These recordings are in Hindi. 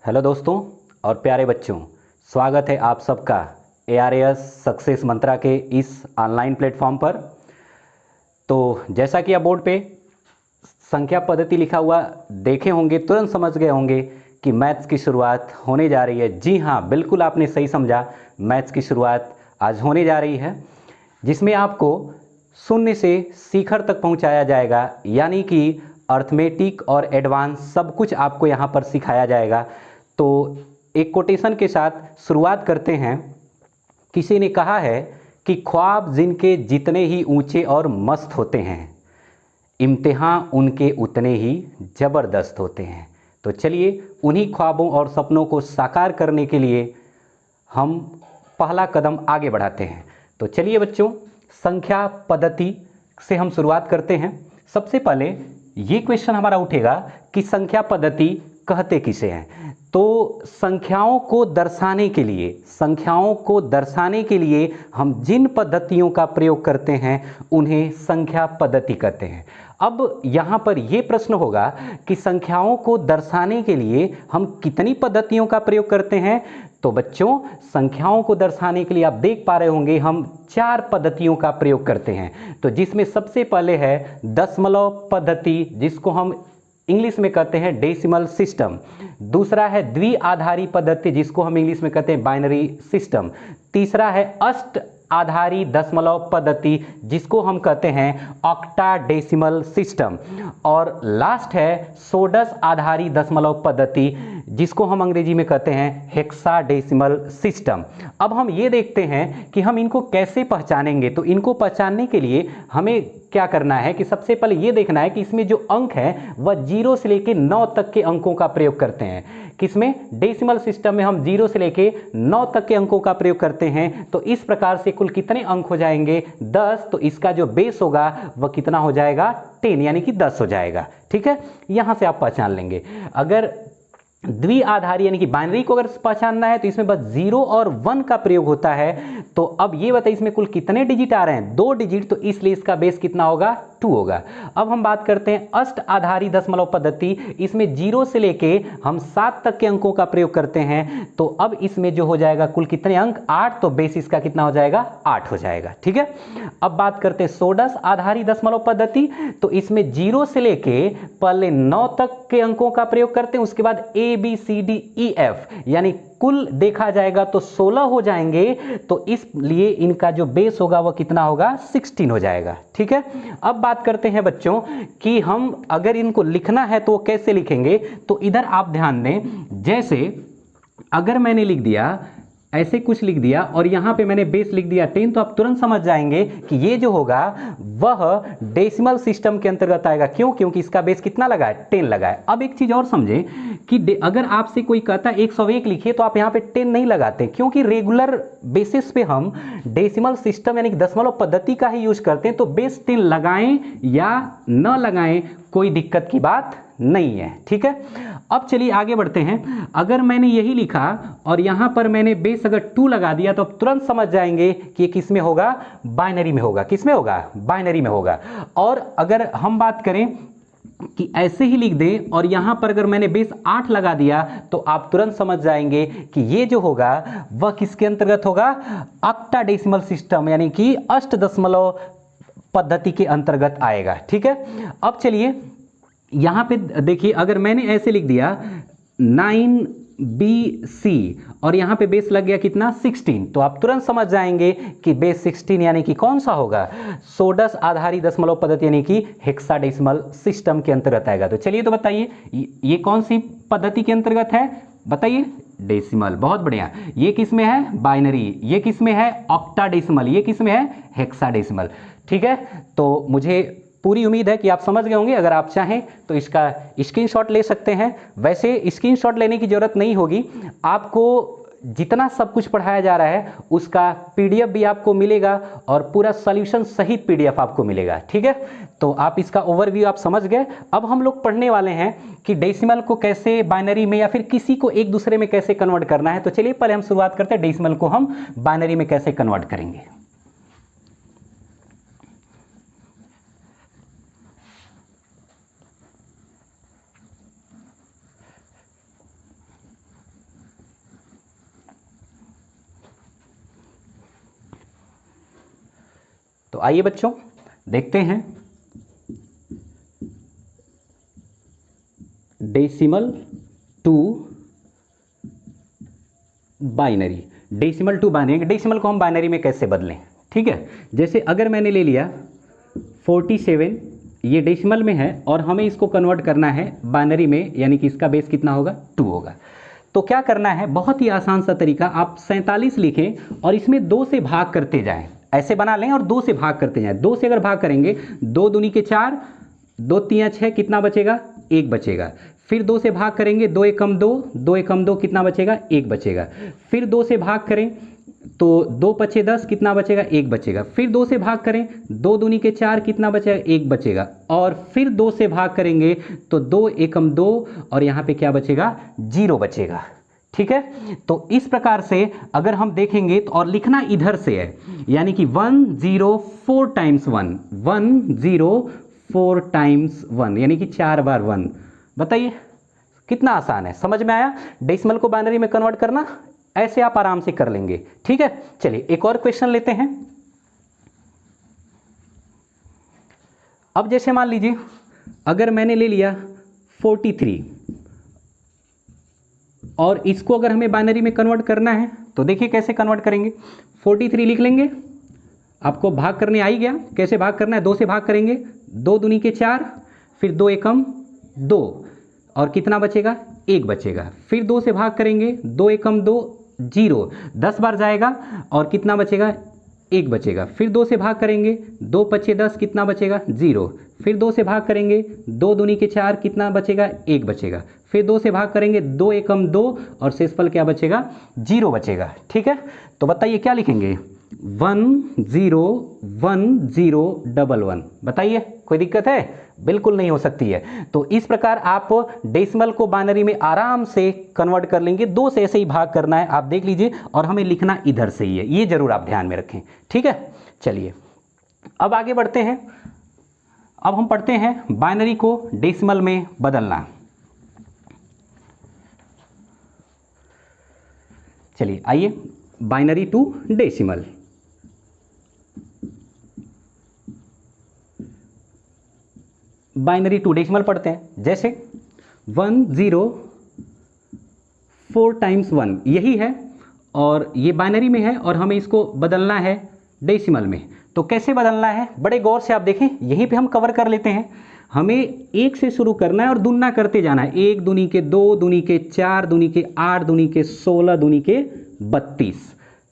हेलो दोस्तों और प्यारे बच्चों, स्वागत है आप सबका ARAS सक्सेस मंत्रा के इस ऑनलाइन प्लेटफॉर्म पर। तो जैसा कि आप बोर्ड पे संख्या पद्धति लिखा हुआ देखे होंगे, तुरंत समझ गए होंगे कि मैथ्स की शुरुआत होने जा रही है। जी हाँ, बिल्कुल आपने सही समझा, मैथ्स की शुरुआत आज होने जा रही है, जिसमें आपको शून्य से शिखर तक पहुंचाया जाएगा, यानी कि अर्थमेटिक और एडवांस सब कुछ आपको यहाँ पर सिखाया जाएगा। तो एक कोटेशन के साथ शुरुआत करते हैं। किसी ने कहा है कि ख्वाब जिनके जितने ही ऊंचे और मस्त होते हैं, इम्तिहान उनके उतने ही ज़बरदस्त होते हैं। तो चलिए उन्हीं ख्वाबों और सपनों को साकार करने के लिए हम पहला कदम आगे बढ़ाते हैं। तो चलिए बच्चों, संख्या पद्धति से हम शुरुआत करते हैं। सबसे पहले ये क्वेश्चन हमारा उठेगा कि संख्या पद्धति कहते किसे हैं। तो संख्याओं को दर्शाने के लिए हम जिन पद्धतियों का प्रयोग करते हैं उन्हें संख्या पद्धति कहते हैं। अब यहाँ पर यह प्रश्न होगा कि संख्याओं को दर्शाने के लिए हम कितनी पद्धतियों का प्रयोग करते हैं। तो बच्चों, संख्याओं को दर्शाने के लिए आप देख पा रहे होंगे हम 4 पद्धतियों का प्रयोग करते हैं। तो जिसमें सबसे पहले है दशमलव पद्धति, जिसको हम इंग्लिश में कहते हैं डेसिमल सिस्टम। दूसरा है द्विआधारी पद्धति, जिसको हम इंग्लिश में कहते हैं बाइनरी सिस्टम। तीसरा है अष्ट आधारी दशमलव पद्धति, जिसको हम कहते हैं ऑक्टाडेसिमल सिस्टम। और लास्ट है षोडश आधारी दशमलव पद्धति, जिसको हम अंग्रेजी में कहते हैं हेक्साडेसिमल सिस्टम। अब हम ये देखते हैं कि हम इनको कैसे पहचानेंगे। तो इनको पहचानने के लिए हमें क्या करना है कि सबसे पहले ये देखना है कि इसमें जो अंक है वह 0 से लेकर 9 तक के अंकों का प्रयोग करते हैं। किसमें? डेसिमल सिस्टम में हम 0 से लेकर 9 तक के अंकों का प्रयोग करते हैं। तो इस प्रकार से कुल कितने अंक हो जाएंगे? 10। तो इसका जो बेस होगा वह कितना हो जाएगा? 10, यानी कि 10 हो जाएगा। ठीक है, यहां से आप पहचान लेंगे। अगर द्विआधारी यानी कि बाइनरी को अगर पहचानना है तो इसमें बस 0 और 1 का प्रयोग होता है। तो अब ये बताइए इसमें कुल कितने डिजिट आ रहे हैं? 2 डिजिट। तो इसलिए इसका बेस कितना होगा? 2 होगा। अब हम बात करते हैं अष्ट आधारी दशमलव पद्धति। इसमें 0 से लेके हम 7 तक के अंकों का प्रयोग करते हैं। तो अब इसमें जो हो जाएगा कुल कितने अंक? 8। तो बेस इसका कितना हो जाएगा? 8 हो जाएगा। ठीक है, अब बात करते हैं षोडश आधारी दशमलव पद्धति। तो इसमें 0 से लेके पहले 9 तक के अंकों का प्रयोग करते हैं, उसके बाद ABCDEF, यानी कुल देखा जाएगा तो 16 हो जाएंगे। तो इसलिए इनका जो बेस होगा वह कितना होगा? 16 हो जाएगा। ठीक है, अब बात करते हैं बच्चों कि हम अगर इनको लिखना है तो कैसे लिखेंगे। तो इधर आप ध्यान दें, जैसे अगर मैंने लिख दिया ऐसे कुछ लिख दिया और यहां पे मैंने बेस लिख दिया 10, तो आप तुरंत समझ जाएंगे कि ये जो होगा वह डेसिमल सिस्टम के अंतर्गत आएगा। क्यों? क्योंकि इसका बेस कितना लगा है? 10 लगा है। अब एक चीज और समझें कि अगर आपसे कोई कहता है 101 लिखिए, तो आप यहां पे 10 नहीं लगाते, क्योंकि रेगुलर बेसिस पे हम डेसिमल सिस्टम यानी कि दशमलव पद्धति का ही यूज करते हैं। तो बेस 10 लगाएं या न लगाएं, कोई दिक्कत की बात नहीं है। ठीक है, अब चलिए आगे बढ़ते हैं। अगर मैंने यही लिखा और यहां पर मैंने बेस अगर 2 लगा दिया, तो अब तुरंत समझ जाएंगे कि ये किस में होगा? बाइनरी में होगा। किस में होगा? बाइनरी में होगा। और अगर हम बात करें कि ऐसे ही लिख दें और यहां पर अगर मैंने बेस 8 लगा दिया, तो आप तुरंत समझ जाएंगे कि ये जो होगा वह किसके अंतर्गत होगा? ऑक्टाडेसिमल सिस्टम यानी कि अष्ट दशमलव पद्धति के अंतर्गत आएगा। ठीक है, अब चलिए यहां पे देखिए, अगर मैंने ऐसे लिख दिया 9BC और यहां पे बेस लग गया कितना? 16, तो आप तुरंत समझ जाएंगे कि बेस 16 यानी कि कौन सा होगा? षोडश आधारी दशमलव पद्धति यानी कि हेक्साडेसिमल सिस्टम के अंतर्गत आएगा। तो चलिए, तो बताइए ये कौन सी पद्धति के अंतर्गत है? बताइए। डेसिमल। बहुत बढ़िया। ये किस में है? बाइनरी। ये किस में है? ऑक्टाडेसिमल। ये किस में है? हेक्साडेसिमल। ठीक है, तो मुझे पूरी उम्मीद है कि आप समझ गए होंगे। अगर आप चाहें तो इसका स्क्रीनशॉट ले सकते हैं। वैसे स्क्रीनशॉट लेने की जरूरत नहीं होगी, आपको जितना सब कुछ पढ़ाया जा रहा है उसका PDF भी आपको मिलेगा और पूरा सॉल्यूशन सहित PDF आपको मिलेगा। ठीक है, तो आप इसका ओवरव्यू आप समझ गए। अब हम लोग पढ़ने वाले हैं कि डेसिमल को कैसे बाइनरी में या फिर किसी को एक दूसरे में कैसे कन्वर्ट करना है। तो चलिए पहले हम शुरुआत करते हैं, डेसिमल को हम बाइनरी में कैसे कन्वर्ट करेंगे। तो आइए बच्चों देखते हैं decimal to binary. Decimal to binary, decimal को हम बाइनरी में कैसे बदलें, ठीक है। जैसे अगर मैंने ले लिया 47, ये डेसिमल में है और हमें इसको कन्वर्ट करना है बाइनरी में, यानी कि इसका बेस कितना होगा, 2 होगा। तो क्या करना है, बहुत ही आसान सा तरीका, आप 47 लिखें और इसमें 2 से भाग करते जाएं, ऐसे बना लें और 2 से भाग करते जाएं। 2 से अगर भाग करेंगे, 2 दूनी के 4, 2 तियां 6, कितना बचेगा, 1 बचेगा। फिर 2 से भाग करेंगे, 2 एकम 2, 2 एकम 2, कितना बचेगा, 1 बचेगा। फिर 2 से भाग करें तो 2 पचे 10, कितना बचेगा, 1 बचेगा। फिर 2 से भाग करें, 2 दूनी के 4, कितना बचेगा, 1 बचेगा। और फिर 2 से भाग करेंगे तो 2 एकम 2 और यहाँ पे क्या बचेगा, 0 बचेगा, ठीक है। तो इस प्रकार से अगर हम देखेंगे तो, और लिखना इधर से है, यानी कि 104 टाइम्स 1, 104 टाइम्स 1, यानी कि 4 बार 1। बताइए कितना आसान है, समझ में आया। डेसिमल को बाइनरी में कन्वर्ट करना ऐसे आप आराम से कर लेंगे, ठीक है। चलिए एक और क्वेश्चन लेते हैं। अब जैसे मान लीजिए अगर मैंने ले लिया 43 और इसको अगर हमें बाइनरी में कन्वर्ट करना है तो देखिए कैसे कन्वर्ट करेंगे। 43 लिख लेंगे, आपको भाग करने आ ही गया, कैसे भाग करना है, 2 से भाग करेंगे, 2 दूनी के 4, फिर 2 एकम 2 और कितना बचेगा, 1 बचेगा। फिर 2 से भाग करेंगे, 2 एकम 2, 0, 10 बार जाएगा और कितना बचेगा, 1 बचेगा। फिर 2 से भाग करेंगे, 2 पचे 10, कितना बचेगा, 0। फिर 2 से भाग करेंगे, 2 दूनी के 4, कितना बचेगा, 1 बचेगा। फिर 2 से भाग करेंगे, 2 एकम 2 और शेषफल क्या बचेगा, 0 बचेगा, ठीक है। तो बताइए क्या लिखेंगे, 101011। बताइए कोई दिक्कत है, बिल्कुल नहीं हो सकती है। तो इस प्रकार आप डेसिमल को बाइनरी में आराम से कन्वर्ट कर लेंगे। 2 से ऐसे ही भाग करना है, आप देख लीजिए, और हमें लिखना इधर से ही है, ये जरूर आप ध्यान में रखें, ठीक है। चलिए अब आगे बढ़ते हैं। अब हम पढ़ते हैं बाइनरी को डेसिमल में बदलना। चलिए आइए, binary to decimal. Binary to decimal पढ़ते हैं। जैसे 104 टाइम्स 1 यही है और ये बाइनरी में है और हमें इसको बदलना है डेसिमल में। तो कैसे बदलना है, बड़े गौर से आप देखें, यहीं पे हम कवर कर लेते हैं। हमें 1 से शुरू करना है और दुना करते जाना है। 1 दूनी के 2, दूनी के 4, दूनी के 8, दूनी के 16, दूनी के 32,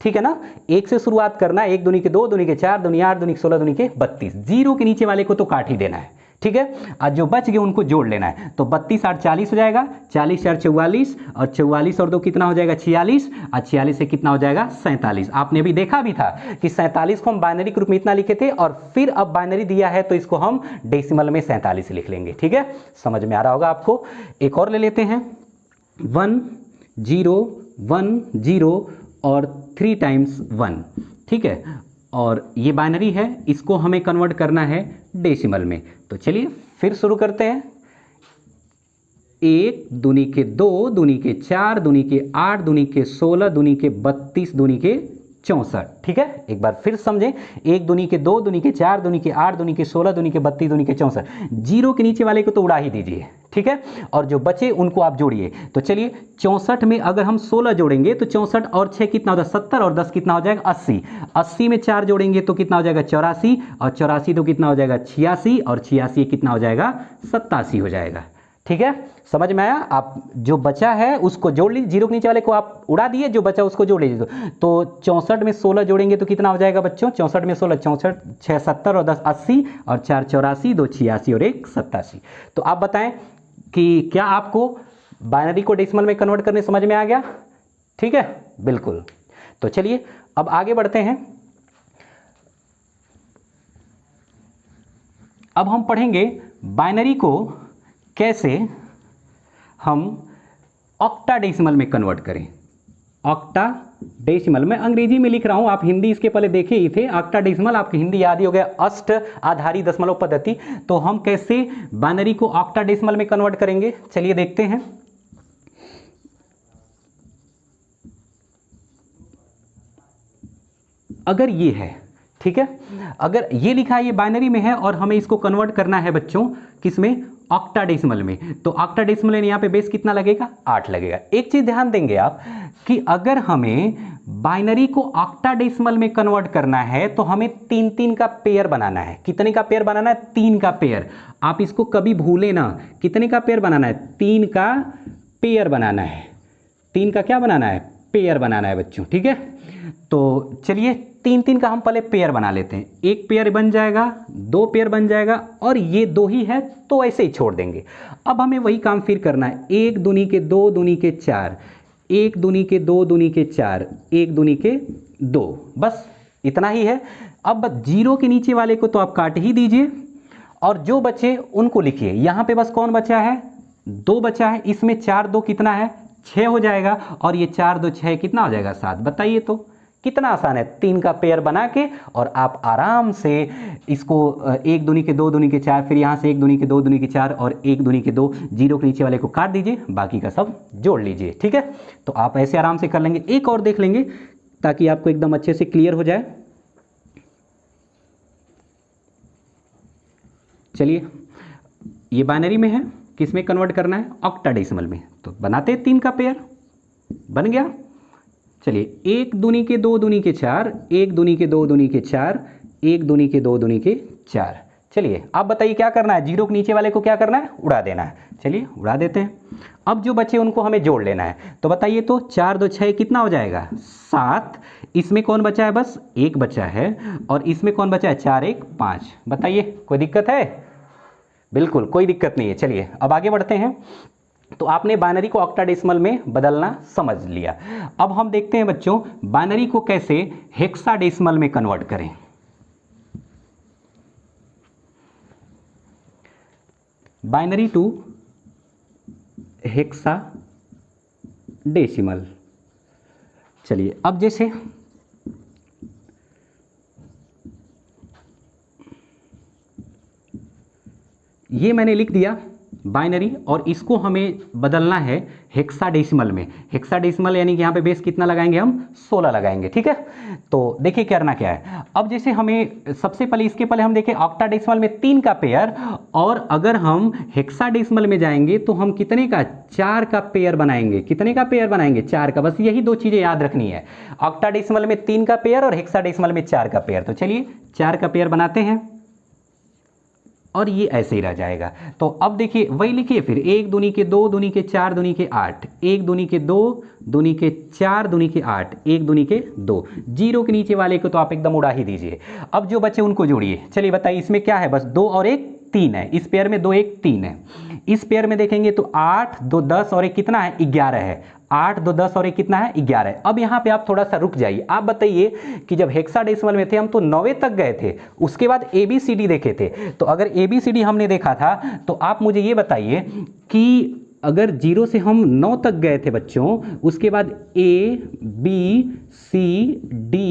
ठीक है ना। 1 से शुरुआत करना है, 1 दूनी के 2, दूनी के 4, दूनी 8, दूनी के 16, दूनी के 32। 0 के नीचे वाले को तो काट ही देना है, ठीक है। आज जो बच गए उनको जोड़ लेना है। तो 32 8 40 हो जाएगा, 40 4 44 और 44 और 2 कितना हो जाएगा, 46 और 46 से कितना हो जाएगा, 47। आपने अभी देखा भी था कि 47 को हम बाइनरी के रूप में इतना लिखे थे और फिर अब बाइनरी दिया है तो इसको हम डेसिमल में 47 लिख लेंगे, ठीक है। समझ में आ रहा होगा आपको। एक और ले लेते हैं, 1010 और 3 टाइम्स 1, ठीक है। और ये बाइनरी है, इसको हमें कन्वर्ट करना है डेसिमल में। तो चलिए फिर शुरू करते हैं। 1 दूनी के 2, दूनी के 4, दूनी के 8, दूनी के 16, दूनी के 32, दूनी के 64, ठीक है। एक बार फिर समझें, 1 दूनी के 2, दूनी के 4, दूनी के 8, दूनी के 16, दूनी के 32, दूनी के 64। 0 के नीचे वाले को तो उड़ा ही दीजिए, ठीक है, और जो बचे उनको आप जोड़िए। तो चलिए 64 में अगर हम 16 जोड़ेंगे तो 64 और 6 कितना हो जाएगा, 70 और 10 कितना हो जाएगा, 80। 80 में 4 जोड़ेंगे तो कितना हो जाएगा, 84 और 84 तो कितना हो जाएगा, 86 और 86 कितना हो जाएगा, 87 हो जाएगा, ठीक है। समझ में आया। आप जो बचा है उसको जोड़ लीजिए, 0 के नीचे वाले को आप उड़ा दिए, जो बचा उसको जोड़ लीजिए। तो 64 में 16 जोड़ेंगे तो कितना हो जाएगा बच्चों, 64 में 16, 64, 6 70 और 10 80 और 4 84, 2 86 और 1 87। तो आप बताएं कि क्या आपको बाइनरी को डेसिमल में कन्वर्ट करने समझ में आ गया, ठीक है, बिल्कुल। तो चलिए अब आगे बढ़ते हैं। अब हम पढ़ेंगे बाइनरी को कैसे हम ऑक्टाडेसिमल में कन्वर्ट करें। ऑक्टाडेसिमल मैं अंग्रेजी में लिख रहा हूं, आप हिंदी इसके पहले देखे ही थे। ऑक्टाडेसिमल आपकी हिंदी याद ही हो गया, अष्ट आधारी दशमलव पद्धति। तो हम कैसे बाइनरी को ऑक्टाडेसिमल में कन्वर्ट करेंगे, चलिए देखते हैं। अगर ये है, ठीक है। अगर ये लिखा है ये बाइनरी में है और हमें इसको कन्वर्ट करना है बच्चों किसमें, ऑक्टाडेसिमल में, तो ऑक्टाडेसिमल में यहाँ पे बेस कितना लगेगा, 8 लगेगा। एक चीज ध्यान देंगे आप कि अगर हमें बाइनरी को ऑक्टाडेसिमल में कन्वर्ट करना है तो हमें 3-3 का पेयर बनाना है। कितने का पेयर बनाना है, 3 का पेयर। आप इसको कभी भूले ना, कितने का पेयर बनाना है, 3 का पेयर बनाना है। 3 का क्या बनाना है, पेयर बनाना है बच्चों, ठीक है। तो चलिए 3-3 का हम पहले पेयर बना लेते हैं। एक पेयर बन जाएगा, 2 पेयर बन जाएगा, और ये 2 ही है तो ऐसे ही छोड़ देंगे। अब हमें वही काम फिर करना है, 1 दूनी के 2 दूनी के 4, 1 दूनी के 2 दूनी के 4, 1 दूनी के 2, बस इतना ही है। अब 0 के नीचे वाले को तो आप काट ही दीजिए और जो बचे उनको लिखिए। यहां पे बस कौन बचा है, 2 बचा है। इसमें 4 2 कितना है, 6 हो जाएगा, और ये 4 2 6 कितना हो जाएगा, 7। बताइए तो कितना आसान है। 3 का पेयर बना के और आप आराम से इसको 1 दूनी के 2 दूनी के 4, फिर यहाँ से 1 दूनी के 2 दूनी के 4 और 1 दूनी के 2, 0 के नीचे वाले को काट दीजिए, बाकी का सब जोड़ लीजिए, ठीक है। तो आप ऐसे आराम से कर लेंगे। एक और देख लेंगे ताकि आपको एकदम अच्छे से क्लियर हो जाए। चलिए ये बाइनरी में है, किस में कन्वर्ट करना है, ऑक्टाडेसिमल में। तो बनाते हैं 3 का पेयर, बन गया। चलिए 1 दूनी के 2 दूनी के 4, 1 दूनी के 2 दूनी के 4, 1 दूनी के 2 दूनी के 4। चलिए आप बताइए क्या करना है, 0 के नीचे वाले को क्या करना है, उड़ा देना है। चलिए उड़ा देते हैं। अब जो बचे उनको हमें जोड़ लेना है। तो बताइए तो 4 2 6 कितना हो जाएगा, 7। इसमें कौन बचा है, बस 1 बचा है, और इसमें कौन बचा है, 4 1 5। बताइए कोई दिक्कत है, बिल्कुल कोई दिक्कत नहीं है। चलिए अब आगे बढ़ते हैं। तो आपने बाइनरी को ऑक्टाडेसिमल में बदलना समझ लिया। अब हम देखते हैं बच्चों बाइनरी को कैसे हेक्साडेसिमल में कन्वर्ट करें। Binary to hexadecimal. चलिए अब जैसे ये मैंने लिख दिया बाइनरी, और इसको हमें बदलना है हेक्साडेसिमल में। हेक्साडेसिमल यानी कि यहाँ पे बेस कितना लगाएंगे हम, 16 लगाएंगे, ठीक है। तो देखिए करना क्या है। अब जैसे हमें सबसे पहले इसके पहले हम देखें ऑक्टाडेसिमल में 3 का पेयर, और अगर हम हेक्साडेसिमल में जाएंगे तो हम कितने का, 4 का पेयर बनाएंगे। कितने का पेयर बनाएंगे, 4 का। बस यही 2 चीजें याद रखनी है, ऑक्टाडेसिमल में 3 का पेयर और हेक्साडेसिमल में 4 का पेयर। तो चलिए 4 का पेयर बनाते हैं और ये ऐसे ही रह जाएगा। तो अब देखिए वही लिखिए फिर, 1 दूनी के 2 दूनी के 4 दूनी के 8, 1 दूनी के 2 दूनी के 4 दूनी के 8, 1 दूनी के 2। 0 के नीचे वाले को तो आप एकदम उड़ा ही दीजिए। अब जो बचे उनको जोड़िए। चलिए बताइए इसमें क्या है, बस 2 और 1 3 है। इस पेयर में 2 1 3 है। इस पेयर में देखेंगे तो 8 2 10 और 1 कितना है, 11 है। 8 2 10 और 1 कितना है, 11 है। अब यहाँ पे आप थोड़ा सा रुक जाइए। आप बताइए कि जब हेक्साडेसिमल में थे हम तो 9वें तक गए थे, उसके बाद ABCD देखे थे। तो अगर ABCD हमने देखा था तो आप मुझे ये बताइए कि अगर 0 से हम 9 तक गए थे बच्चों, उसके बाद A B C D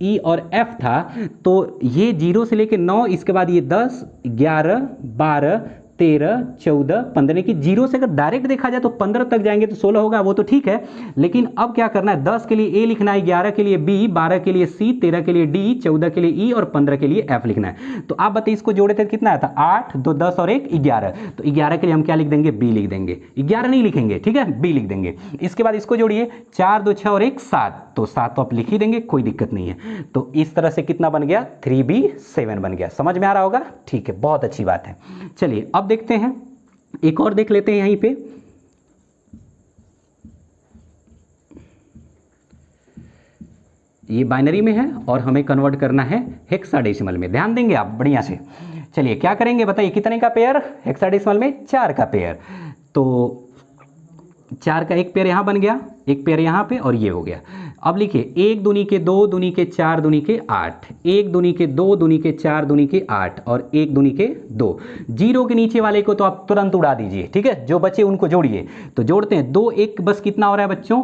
E और F था, तो ये 0 से लेके 9, इसके बाद ये 10 11 12 13 14 15 की 0 से अगर डायरेक्ट देखा जाए तो 15 तक जाएंगे तो 16 होगा, वो तो ठीक है। लेकिन अब क्या करना है, 10 के लिए A लिखना है, 11 के लिए B, 12 के लिए C, 13 के लिए D, 14 के लिए E और 15 के लिए F लिखना है। तो आप बताइए इसको जोड़े थे कितना आता, 8 2 10 और 1 11। तो 11 के लिए हम क्या लिख देंगे, B लिख देंगे। 11 नहीं लिखेंगे, ठीक है, B लिख देंगे। इसके बाद इसको जोड़िए, 4 2 6 और 1 7। तो 7 तो आप लिख ही देंगे, कोई दिक्कत नहीं है। तो इस तरह से कितना बन गया, 3B7 बन गया। समझ में आ रहा होगा, ठीक है, बहुत अच्छी बात है। चलिए अब देखते हैं, एक और देख लेते हैं यहीं पे। ये बाइनरी में है और हमें कन्वर्ट करना है हेक्साडेसिमल में। ध्यान देंगे आप बढ़िया से। चलिए क्या करेंगे बताइए, कितने का पेयर हेक्साडेसिमल में, 4 का पेयर। तो 4 का एक पेयर यहां बन गया, एक पेयर यहां पे, और ये हो गया। अब लिखिए 1 दूनी के 2 दूनी के 4 दूनी के 8, 1 दूनी के 2 दूनी के 4 दूनी के 8 और 1 दूनी के 2। 0 के नीचे वाले को तो आप तुरंत उड़ा दीजिए, ठीक है। जो बचे उनको जोड़िए। तो जोड़ते हैं, 2 1 बस कितना हो रहा है बच्चों,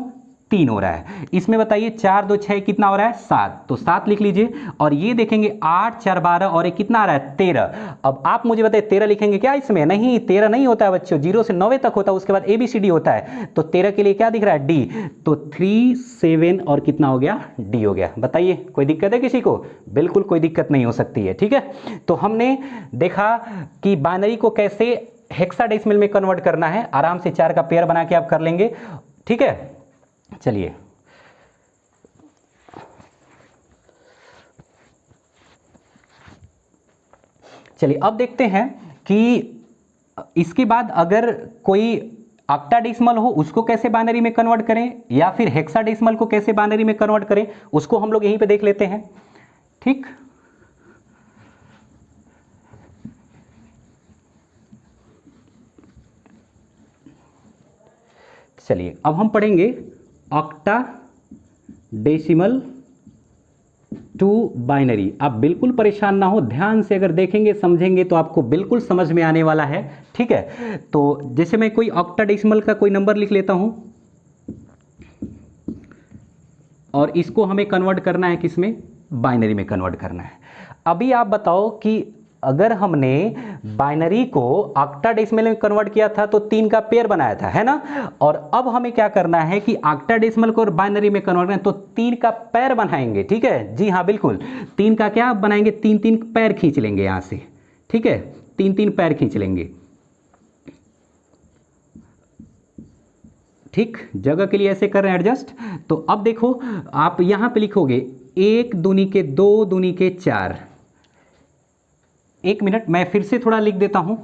3 हो रहा है। इसमें बताइए 4 2 6 कितना हो रहा है 7, तो 7 लिख लीजिए। और ये देखेंगे 8 4 12 और ये कितना आ रहा है 13। अब आप मुझे बताइए 13 लिखेंगे क्या इसमें? नहीं, 13 नहीं होता है बच्चों, 0 से 9 तक होता है, उसके बाद ABCD होता है। तो 13 के लिए क्या दिख रहा है D, तो 3 7 और कितना हो गया D हो गया। बताइए कोई दिक्कत है किसी को? बिल्कुल कोई दिक्कत नहीं हो सकती है, ठीक है। तो हमने देखा कि बाइनरी को कैसे हेक्साडेसिमल में कन्वर्ट करना है, आराम से 4 का पेयर बना के आप कर लेंगे, ठीक है। चलिए अब देखते हैं कि इसके बाद अगर कोई ऑक्टाडेसिमल हो उसको कैसे बाइनरी में कन्वर्ट करें, या फिर हेक्साडेसिमल को कैसे बाइनरी में कन्वर्ट करें, उसको हम लोग यहीं पे देख लेते हैं, ठीक। चलिए अब हम पढ़ेंगे ऑक्टाडेसिमल टू बाइनरी। आप बिल्कुल परेशान ना हो, ध्यान से अगर देखेंगे समझेंगे तो आपको बिल्कुल समझ में आने वाला है, ठीक है। तो जैसे मैं कोई ऑक्टाडेसिमल का कोई नंबर लिख लेता हूं और इसको हमें कन्वर्ट करना है किसमें? बाइनरी में कन्वर्ट करना है। अभी आप बताओ कि अगर हमने बाइनरी को ऑक्टाडेसिमल में कन्वर्ट किया था तो 3 का पेयर बनाया था, है ना। और अब हमें क्या करना है कि ऑक्टाडेसिमल को बाइनरी में कन्वर्ट करना है तो 3 का पेयर बनाएंगे, ठीक है। जी हाँ बिल्कुल, 3 का क्या बनाएंगे? 3 पैर खींच लेंगे यहां से, ठीक है, 3 पैर खींच लेंगे, ठीक। जगह के लिए ऐसे कर रहे हैं एडजस्ट। तो अब देखो आप यहां पे लिखोगे 1 दूनी के 2 दूनी के 4। एक मिनट मैं फिर से थोड़ा लिख देता हूं।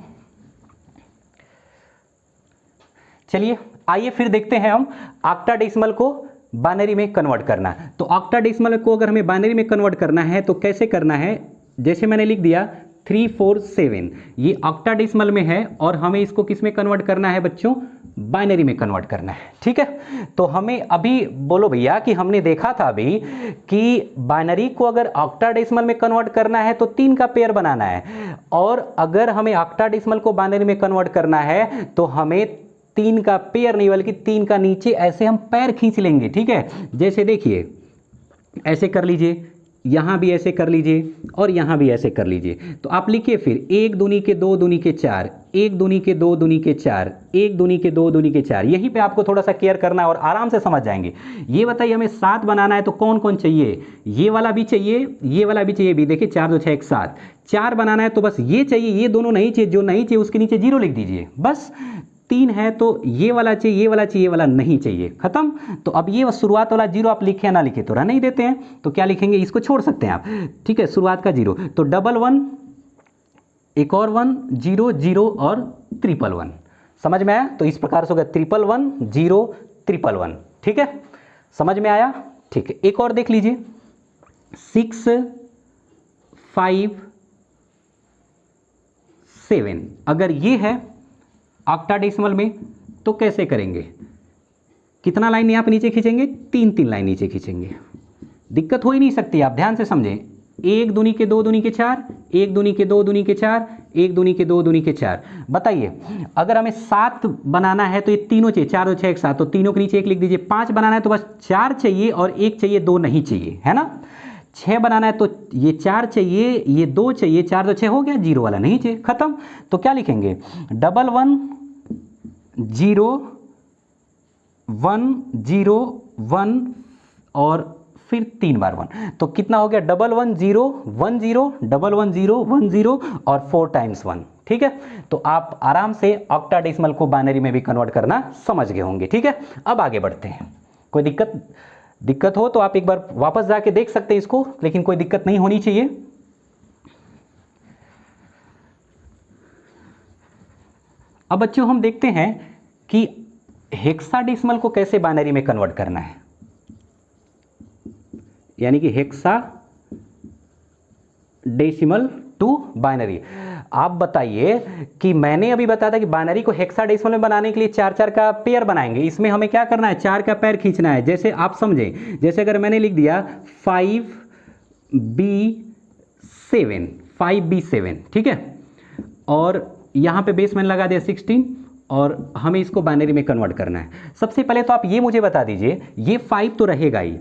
चलिए आइए फिर देखते हैं हम ऑक्टाडेसिमल को बाइनरी में कन्वर्ट करना। तो ऑक्टाडेसिमल को अगर हमें बाइनरी में कन्वर्ट करना है तो कैसे करना है? जैसे मैंने लिख दिया 3 4 7, ये ऑक्टाडेसिमल में है और हमें इसको किस में कन्वर्ट करना है बच्चों? बाइनरी में कन्वर्ट करना है, ठीक है। तो हमें अभी बोलो भैया कि हमने देखा था अभी कि बाइनरी को अगर ऑक्टाडेसिमल में कन्वर्ट करना है तो 3 का पेयर बनाना है, और अगर हमें ऑक्टाडेसिमल को बाइनरी में कन्वर्ट करना है तो हमें 3 का पेयर नहीं बल्कि 3 का नीचे ऐसे हम पैर खींच लेंगे, ठीक है। जैसे देखिए ऐसे कर लीजिए, यहां भी ऐसे कर लीजिए और यहां भी ऐसे कर लीजिए। तो आप लिखिए फिर 1 दूनी के 2 दूनी के 4, 1 दूनी के 2 दूनी के 4, 1 दूनी के 2 दूनी के 4। यहीं पे आपको थोड़ा सा केयर करना है और आराम से समझ जाएंगे। ये बताइए हमें 7 बनाना है तो कौन कौन चाहिए? ये वाला भी चाहिए, ये वाला भी चाहिए भी। देखिए 4 2 6 1 7। 4 बनाना है तो बस ये चाहिए, ये दोनों नहीं चाहिए। जो नहीं चाहिए उसके नीचे 0 लिख दीजिए बस। 3 है तो ये वाला चाहिए, ये वाला चाहिए, ये वाला नहीं चाहिए, खत्म। तो अब ये शुरुआत वाला 0 आप लिखे ना लिखे तो रहने ही देते हैं। तो क्या लिखेंगे? इसको छोड़ सकते हैं आप, ठीक है, शुरुआत का 0। तो 1 1 एक और 1 0 0 और 1 1 1। समझ में आया? तो इस प्रकार से होगा 1 1 1 0 1 1 1, ठीक है। समझ में आया? ठीक है। एक और देख लीजिए 6 5 7। अगर ये है ऑक्टाडेसिमल में तो कैसे करेंगे? कितना लाइन यहां पे नीचे खींचेंगे? 3 लाइन नीचे खींचेंगे। दिक्कत हो ही नहीं सकती, आप ध्यान से समझें। 1 दूनी के 2 दूनी के 4, 1 दूनी के 2 दूनी के 4, 1 दूनी के 2 दूनी के 4। बताइए अगर हमें 7 बनाना है तो ये तीनों चाहिए, 4 2 6 1 7, तो तीनों के नीचे 1 लिख दीजिए। 5 बनाना है तो बस 4 चाहिए और 1 चाहिए, 2 नहीं चाहिए, है ना। 6 बनाना है तो ये 4 चाहिए, ये 2 चाहिए, 4 2 6 हो गया, 0 वाला नहीं चाहिए, खत्म। तो क्या लिखेंगे? 1 1 0 1 0 1 और फिर 3 बार 1। तो कितना हो गया? 1 1 0 1 0 1 1 0 1 0 और 4 टाइम्स 1, ठीक है। तो आप आराम से ऑक्टाडेसिमल को बाइनरी में भी कन्वर्ट करना समझ गए होंगे, ठीक है। अब आगे बढ़ते हैं। कोई दिक्कत हो तो आप एक बार वापस जाके देख सकते हैं इसको, लेकिन कोई दिक्कत नहीं होनी चाहिए। अब बच्चों हम देखते हैं कि हेक्साडेसिमल को कैसे बाइनरी में कन्वर्ट करना है, यानी कि हेक्साडेसिमल टू बाइनरी। आप बताइए कि मैंने अभी बताया था कि बाइनरी को हेक्साडेसिमल में बनाने के लिए 4 का पेयर बनाएंगे। इसमें हमें क्या करना है? 4 का पैर खींचना है। जैसे आप समझें, जैसे अगर मैंने लिख दिया 5B7, 5B7, ठीक है, और यहां पे बेस मैंने लगा दिया 16 और हमें इसको बाइनरी में कन्वर्ट करना है। सबसे पहले तो आप ये मुझे बता दीजिए, ये 5 तो रहेगा ही,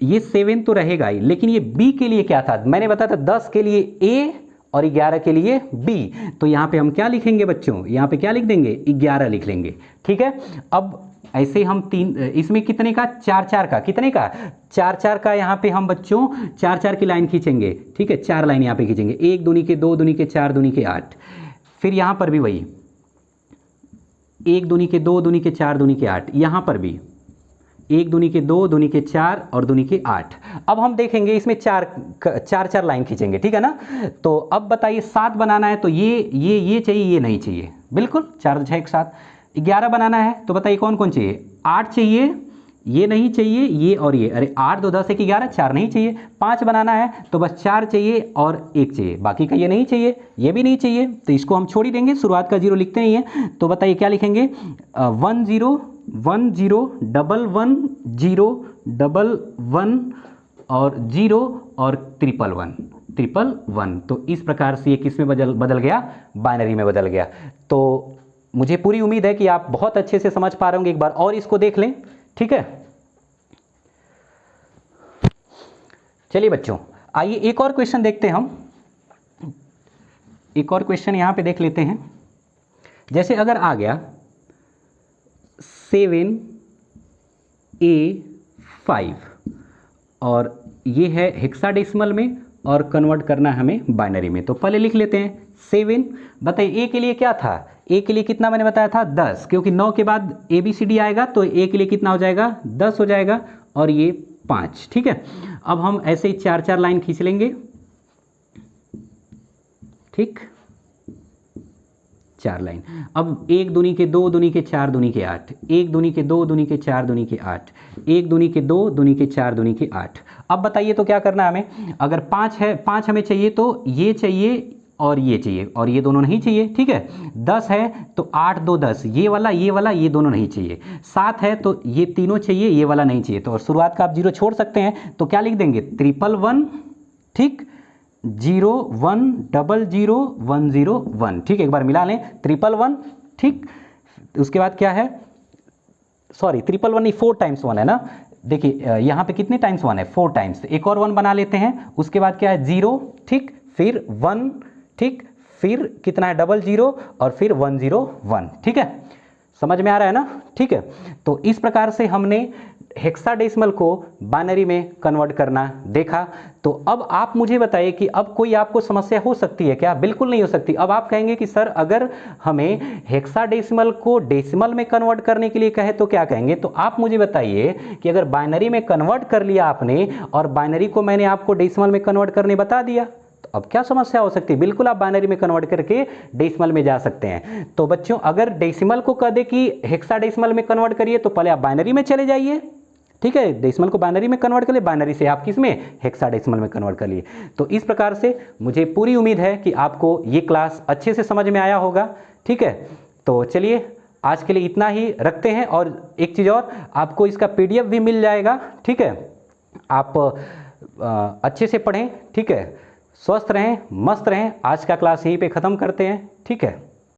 ये 7 तो रहेगा ही, लेकिन ये B के लिए क्या था? मैंने बताया था 10 के लिए A और 11 के लिए B। तो यहाँ पे हम क्या लिखेंगे बच्चों? यहाँ पे क्या लिख देंगे? 11 लिख लेंगे। ठीक है, अब ऐसे हम इसमें कितने का? 4-4 का, कितने का? 4-4 का। यहाँ पे हम बच्चों 4-4 की लाइन खींचेंगे। ठीक है, 4 लाइन यहाँ पे खींचेंगे, 1 दूनी के 2 दूनी के 4 दूनी के 8। फिर यहाँ पर भी वही 1 दूनी के 2 दूनी के 4 दूनी के 8, यहाँ पर भी 1 दूनी के 2 दूनी के 4 और दूनी के 8। अब हम देखेंगे इसमें 4 लाइन खींचेंगे। ठीक है ना? तो अब बताइए 7 बनाना है तो ये चाहिए, ये नहीं चाहिए, बिल्कुल 4 6 1 7। 11 बनाना है तो बताइए कौन कौन चाहिए? 8 चाहिए, ये नहीं चाहिए, ये और ये। अरे 8 2 10 1 11, 4 नहीं चाहिए। 5 बनाना है तो बस 4 चाहिए और 1 चाहिए, बाकी का ये नहीं चाहिए, ये भी नहीं चाहिए, तो इसको हम छोड़ ही देंगे, शुरुआत का 0 लिखते नहीं है। तो बताइए क्या लिखेंगे? 1 0 1 0 1 1 0 1 1 और 0 और 1 तो इस प्रकार से ये किस में बदल गया? बाइनरी में बदल गया। तो मुझे पूरी उम्मीद है कि आप बहुत अच्छे से समझ पा रहे होंगे। एक बार और इसको देख लें। ठीक है, चलिए बच्चों, आइए एक और क्वेश्चन देखते हैं हम। एक और क्वेश्चन यहां पे देख लेते हैं। जैसे अगर आ गया 7A5 और ये है हेक्साडेसिमल में और कन्वर्ट करना है हमें बाइनरी में। तो पहले लिख लेते हैं 7। बताइए A के लिए क्या था? A के लिए कितना मैंने बताया था? 10, क्योंकि 9 के बाद ABCD आएगा तो A के लिए कितना हो जाएगा? 10 हो जाएगा और ये 5। ठीक है, अब हम ऐसे ही 4-4 लाइन खींच लेंगे। ठीक, 4 लाइन। अब 1 दूनी के 2 दूनी के 4 दूनी के 8, 1 दूनी के 2 दूनी के 4 दूनी के 8, 1 दूनी के 2 दूनी के 4 दूनी के 8। अब बताइए तो क्या करना है हमें? अगर 5 है, 5 हमें चाहिए तो ये चाहिए और ये चाहिए और ये दोनों नहीं चाहिए। ठीक है, 10 है तो 8 2 10, ये वाला ये दोनों नहीं चाहिए। 7 है तो ये तीनों चाहिए, ये वाला नहीं चाहिए। तो शुरुआत का आप 0 छोड़ सकते हैं, तो क्या लिख देंगे? 111। ठीक, 0 1 0 0 1 0 1। ठीक, एक बार मिला लें, 111। ठीक, उसके बाद क्या है? सॉरी, 111 नहीं, 4 टाइम्स 1 है ना। देखिए यहाँ पे कितने टाइम्स 1 है? 4 टाइम्स। एक और 1 बना लेते हैं। उसके बाद क्या है? 0। ठीक, फिर 1। ठीक, फिर कितना है? 00 और फिर 101। ठीक है, समझ में आ रहा है ना? ठीक है, तो इस प्रकार से हमने हेक्साडेसिमल को बाइनरी में कन्वर्ट करना देखा। तो अब आप मुझे बताइए कि अब कोई आपको समस्या हो सकती है क्या? बिल्कुल नहीं हो सकती। अब आप कहेंगे कि सर अगर हमें हेक्साडेसिमल को डेसिमल में कन्वर्ट करने के लिए कहे तो क्या कहेंगे? तो आप मुझे बताइए कि अगर बाइनरी में कन्वर्ट कर लिया आपने और बाइनरी को मैंने आपको डेसिमल में कन्वर्ट करने बता दिया, तो अब क्या समस्या हो सकती है? बिल्कुल आप बाइनरी में कन्वर्ट करके डेसिमल में जा सकते हैं। तो बच्चों अगर डेसिमल को कह दे कि हेक्साडेसिमल में कन्वर्ट करिए तो पहले आप बाइनरी में चले जाइए। ठीक है, डेसिमल को बाइनरी में कन्वर्ट कर लिए, बाइनरी से आप किस में? हेक्साडेसिमल में कन्वर्ट कर लिए। तो इस प्रकार से मुझे पूरी उम्मीद है कि आपको ये क्लास अच्छे से समझ में आया होगा। ठीक है, तो चलिए आज के लिए इतना ही रखते हैं। और एक चीज़ और, आपको इसका PDF भी मिल जाएगा। ठीक है, आप अच्छे से पढ़ें। ठीक है, स्वस्थ रहें, मस्त रहें। आज का क्लास यहीं पे ख़त्म करते हैं। ठीक है।